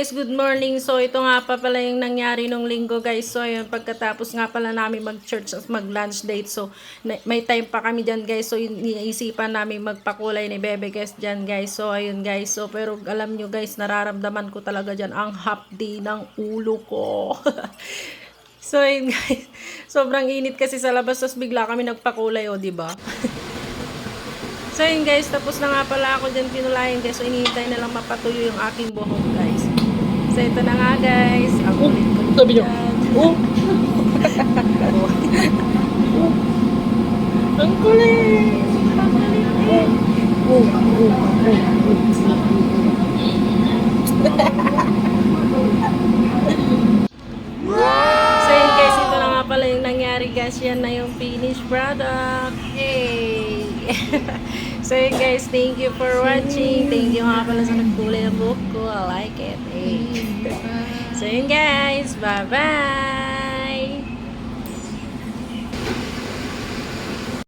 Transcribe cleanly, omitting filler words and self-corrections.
guys, good morning. So ito nga pa pala yung nangyari nung linggo guys. So ayun, pagkatapos nga pala namin mag-church at mag-lunch date. So may time pa kami dyan guys. So iniisipan namin magpakulay ni Bebe guys dyan guys. So ayun guys. So pero alam nyo guys, nararamdaman ko talaga dyan ang hapdi ng ulo ko. So ayun guys, sobrang init kasi sa labas. Tapos bigla kami nagpakulay o diba? So yun guys, tapos na nga pala ako dyan pinulayan guys. So inihintay na lang mapatuyo yung aking buhok guys. So ito na nga guys. Ang kulit-kulit Sabi niyo, dyan. oh! Ang kulit! So yun guys, ito na nga pala yung nangyari guys. Yan na yung finished product. Hey! So yun guys, thank you for watching. Thank you nga pala sa nagkulay ng buhok ko. I like it. Hey. So yun guys, bye-bye!